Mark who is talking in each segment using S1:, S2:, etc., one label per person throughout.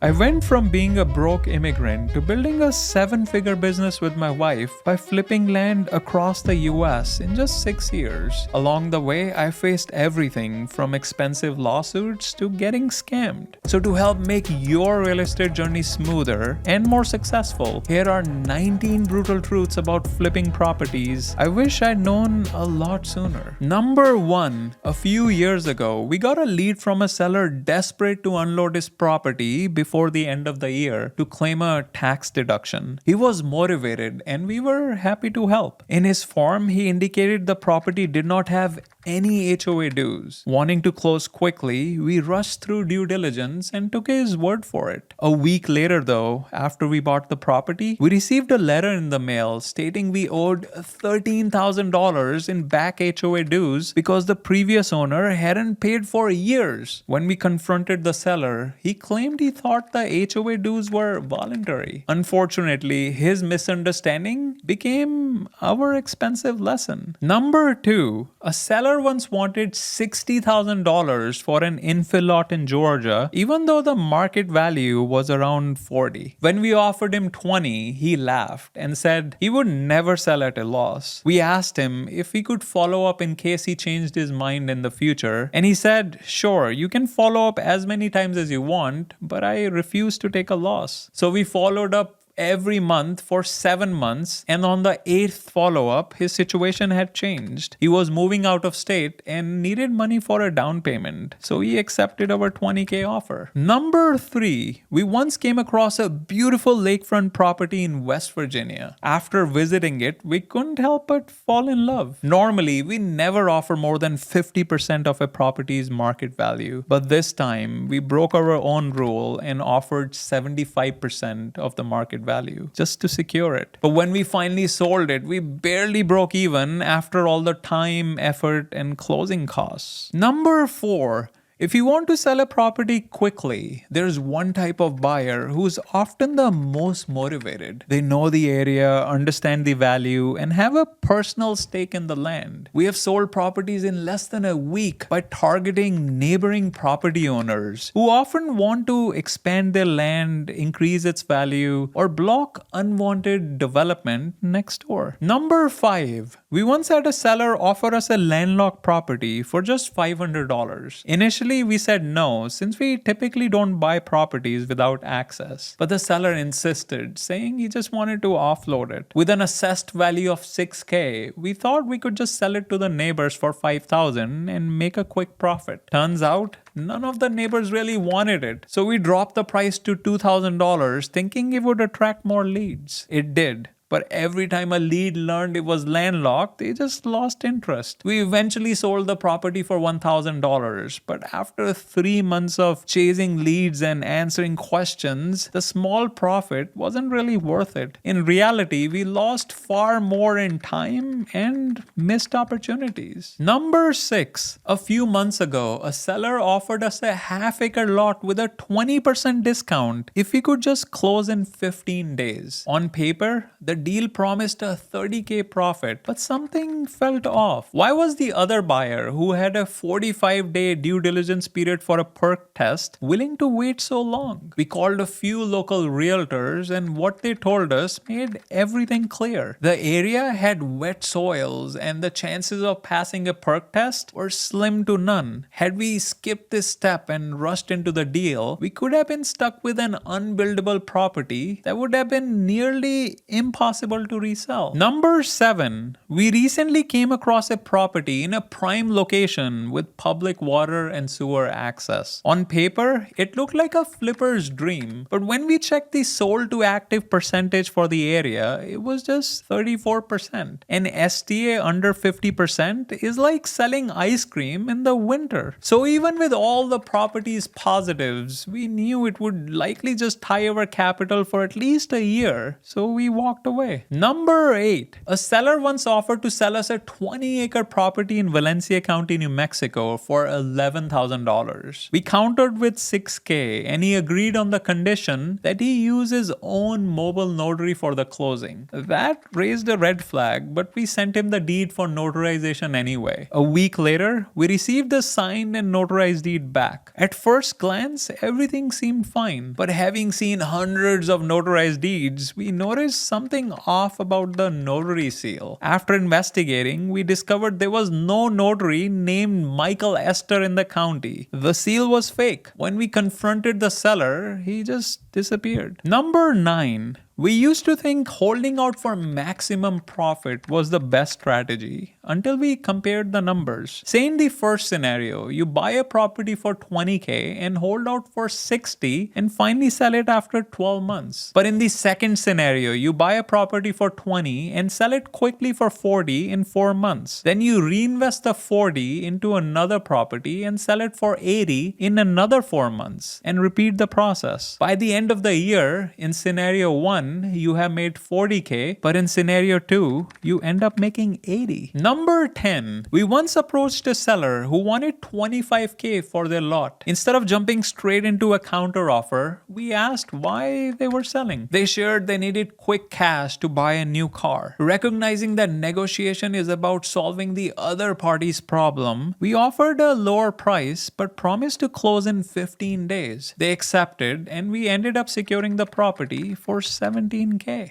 S1: I went from being a broke immigrant to building a seven-figure business with my wife by flipping land across the US in just 6 years. Along the way, I faced everything from expensive lawsuits to getting scammed. So to help make your real estate journey smoother and more successful, here are 19 brutal truths about flipping properties I wish I'd known a lot sooner. Number 1. A few years ago, we got a lead from a seller desperate to unload his property before the end of the year to claim a tax deduction. He was motivated and we were happy to help. In his form, he indicated the property did not have any HOA dues. Wanting to close quickly, we rushed through due diligence and took his word for it. A week later though, after we bought the property, we received a letter in the mail stating we owed $13,000 in back HOA dues because the previous owner hadn't paid for years. When we confronted the seller, he claimed he thought the HOA dues were voluntary. Unfortunately, his misunderstanding became our expensive lesson. Number 2. A seller once wanted $60,000 for an infill lot in Georgia, even though the market value was around 40. When we offered him 20, he laughed and said he would never sell at a loss. We asked him if he could follow up in case he changed his mind in the future, and he said, "Sure, you can follow up as many times as you want, but I refuse to take a loss." So we followed up every month for 7 months, and on the 8th follow-up, his situation had changed. He was moving out of state and needed money for a down payment, so he accepted our $20,000 offer. Number 3, we once came across a beautiful lakefront property in West Virginia. After visiting it, we couldn't help but fall in love. Normally, we never offer more than 50% of a property's market value, but this time, we broke our own rule and offered 75% of the market value just to secure it. But when we finally sold it, we barely broke even after all the time, effort, and closing costs. Number 4. If you want to sell a property quickly, there's one type of buyer who's often the most motivated. They know the area, understand the value, and have a personal stake in the land. We have sold properties in less than a week by targeting neighboring property owners who often want to expand their land, increase its value, or block unwanted development next door. Number 5. We once had a seller offer us a landlocked property for just $500. Initially, we said no, since we typically don't buy properties without access. But the seller insisted, saying he just wanted to offload it. With an assessed value of $6,000, we thought we could just sell it to the neighbors for $5,000 and make a quick profit. Turns out, none of the neighbors really wanted it. So we dropped the price to $2,000, thinking it would attract more leads. It did. But every time a lead learned it was landlocked, they just lost interest. We eventually sold the property for $1,000, but after 3 months of chasing leads and answering questions, the small profit wasn't really worth it. In reality, we lost far more in time and missed opportunities. Number 6. A few months ago, a seller offered us a half-acre lot with a 20% discount if we could just close in 15 days. On paper, the deal promised a $30,000 profit, but something felt off. Why was the other buyer, who had a 45-day due diligence period for a perk test, willing to wait so long? We called a few local realtors, and what they told us made everything clear. The area had wet soils, and the chances of passing a perk test were slim to none. Had we skipped this step and rushed into the deal, we could have been stuck with an unbuildable property that would have been nearly impossible to resell. Number 7. We recently came across a property in a prime location with public water and sewer access. On paper, it looked like a flipper's dream, but when we checked the sold to active percentage for the area, it was just 34%. An STA under 50% is like selling ice cream in the winter. So even with all the property's positives, we knew it would likely just tie our capital for at least a year, so we walked away. away. Number 8. A seller once offered to sell us a 20-acre property in Valencia County, New Mexico for $11,000. We countered with $6,000 and he agreed on the condition that he use his own mobile notary for the closing. That raised a red flag, but we sent him the deed for notarization anyway. A week later, we received the signed and notarized deed back. At first glance, everything seemed fine, but having seen hundreds of notarized deeds, we noticed something off about the notary seal. After investigating, we discovered there was no notary named Michael Esther in the county. The seal was fake. When we confronted the seller, he just disappeared. Number 9. We used to think holding out for maximum profit was the best strategy until we compared the numbers. Say in the first scenario, you buy a property for $20,000 and hold out for $60,000 and finally sell it after 12 months. But in the second scenario, you buy a property for $20,000 and sell it quickly for $40,000 in 4 months. Then you reinvest the $40,000 into another property and sell it for $80,000 in another 4 months and repeat the process. By the end of the year, in scenario 1, you have made $40,000, but in scenario 2, you end up making $80,000. Number 10. We once approached a seller who wanted $25,000 for their lot. Instead of jumping straight into a counter offer, we asked why they were selling. They shared they needed quick cash to buy a new car. Recognizing that negotiation is about solving the other party's problem, we offered a lower price but promised to close in 15 days. They accepted and we ended up securing the property for $17,000.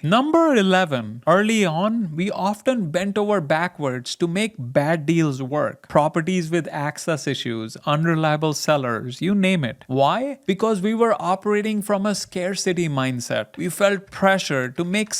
S1: Number 11. Early on, we often bent over backwards to make bad deals work. Properties with access issues, unreliable sellers, you name it. Why? Because we were operating from a scarcity mindset. We felt pressure to make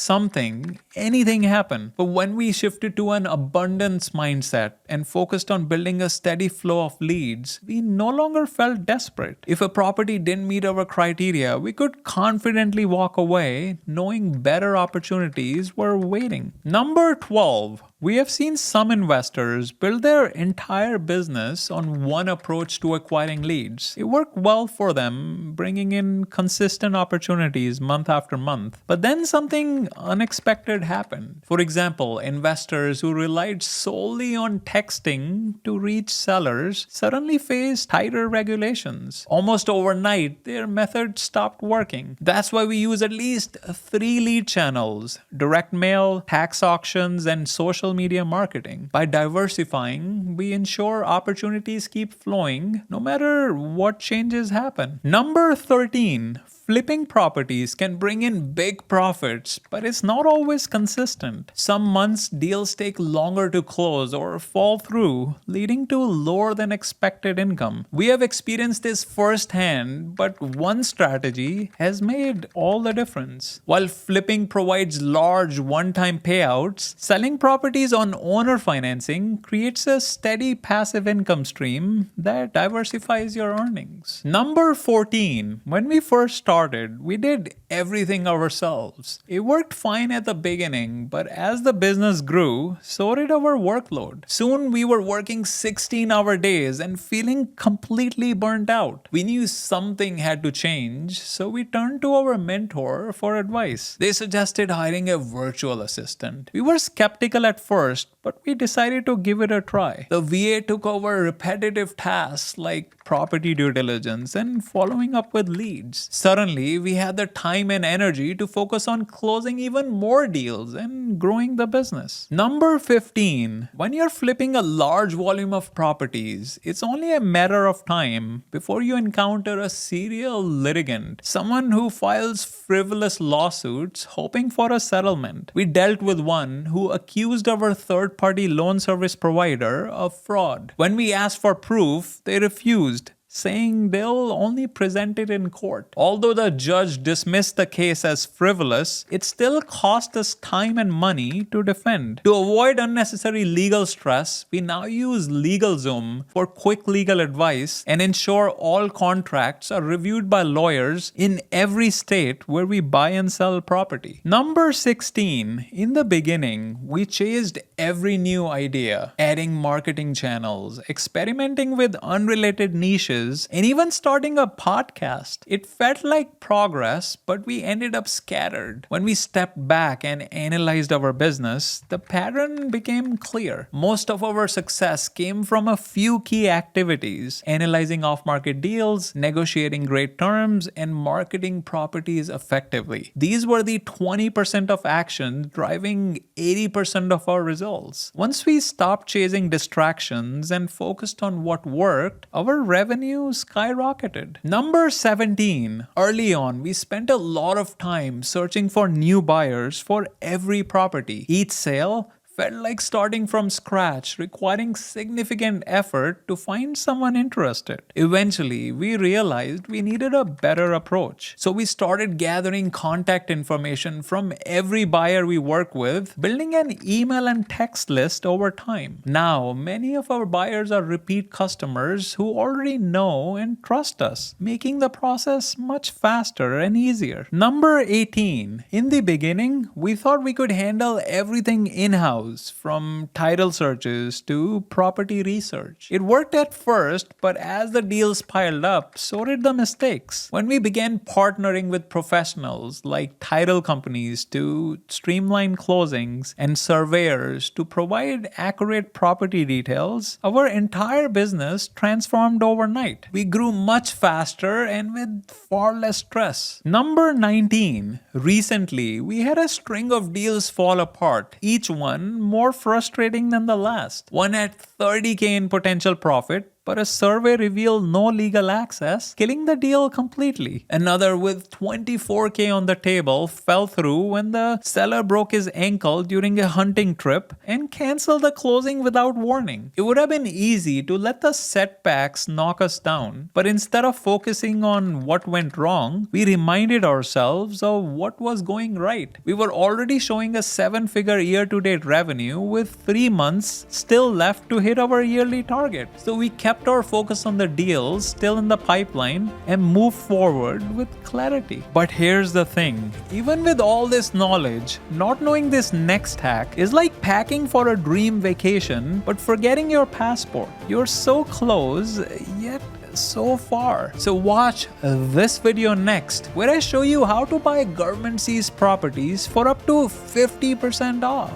S1: anything happen. But when we shifted to an abundance mindset and focused on building a steady flow of leads, we no longer felt desperate. If a property didn't meet our criteria, we could confidently walk away knowing better opportunities were waiting. Number 12. We have seen some investors build their entire business on one approach to acquiring leads. It worked well for them, bringing in consistent opportunities month after month. But then something unexpected happened. For example, investors who relied solely on texting to reach sellers suddenly faced tighter regulations. Almost overnight, their method stopped working. That's why we use at least 3 lead channels: direct mail, tax auctions, and social media marketing. By diversifying, we ensure opportunities keep flowing no matter what changes happen. Number 13. Flipping properties can bring in big profits, but it's not always consistent. Some months deals take longer to close or fall through, leading to lower than expected income. We have experienced this firsthand, but one strategy has made all the difference. While flipping provides large one-time payouts, selling properties on owner financing creates a steady passive income stream that diversifies your earnings. Number 14. When we first started, we did everything ourselves. It worked fine at the beginning, but as the business grew, so did our workload. Soon we were working 16-hour days and feeling completely burnt out. We knew something had to change, so we turned to our mentor for advice. They suggested hiring a virtual assistant. We were skeptical at first, but we decided to give it a try. The VA took over repetitive tasks like property due diligence and following up with leads. Suddenly, we had the time and energy to focus on closing even more deals and growing the business. Number 15. When you're flipping a large volume of properties, it's only a matter of time before you encounter a serial litigant, someone who files frivolous lawsuits hoping for a settlement. We dealt with one who accused our third-party loan service provider of fraud. When we asked for proof, they refused, saying they'll only present it in court. Although the judge dismissed the case as frivolous, it still cost us time and money to defend. To avoid unnecessary legal stress, we now use LegalZoom for quick legal advice and ensure all contracts are reviewed by lawyers in every state where we buy and sell property. Number 16. In the beginning, we chased every new idea, adding marketing channels, experimenting with unrelated niches, courses, and even starting a podcast. It felt like progress, but we ended up scattered. When we stepped back and analyzed our business, the pattern became clear. Most of our success came from a few key activities: analyzing off-market deals, negotiating great terms, and marketing properties effectively. These were the 20% of actions driving 80% of our results. Once we stopped chasing distractions and focused on what worked, our revenue skyrocketed. Number 17. Early on, we spent a lot of time searching for new buyers for every property. Each sale felt like starting from scratch, requiring significant effort to find someone interested. Eventually, we realized we needed a better approach. So we started gathering contact information from every buyer we work with, building an email and text list over time. Now, many of our buyers are repeat customers who already know and trust us, making the process much faster and easier. Number 18. In the beginning, we thought we could handle everything in-house, from title searches to property research. It worked at first, but as the deals piled up, so did the mistakes. When we began partnering with professionals like title companies to streamline closings and surveyors to provide accurate property details, our entire business transformed overnight. We grew much faster and with far less stress. Number 19. Recently, we had a string of deals fall apart, each one more frustrating than the last. One at $30K in potential profit, but a survey revealed no legal access, killing the deal completely. Another with $24K on the table fell through when the seller broke his ankle during a hunting trip and canceled the closing without warning. It would have been easy to let the setbacks knock us down, but instead of focusing on what went wrong, we reminded ourselves of what was going right. We were already showing a 7-figure year-to-date revenue with 3 months still left to hit our yearly target. So we kept our focus on the deals still in the pipeline and move forward with clarity. But here's the thing, even with all this knowledge, not knowing this next hack is like packing for a dream vacation but forgetting your passport. You're so close, yet so far. So watch this video next, where I show you how to buy government seized properties for up to 50% off.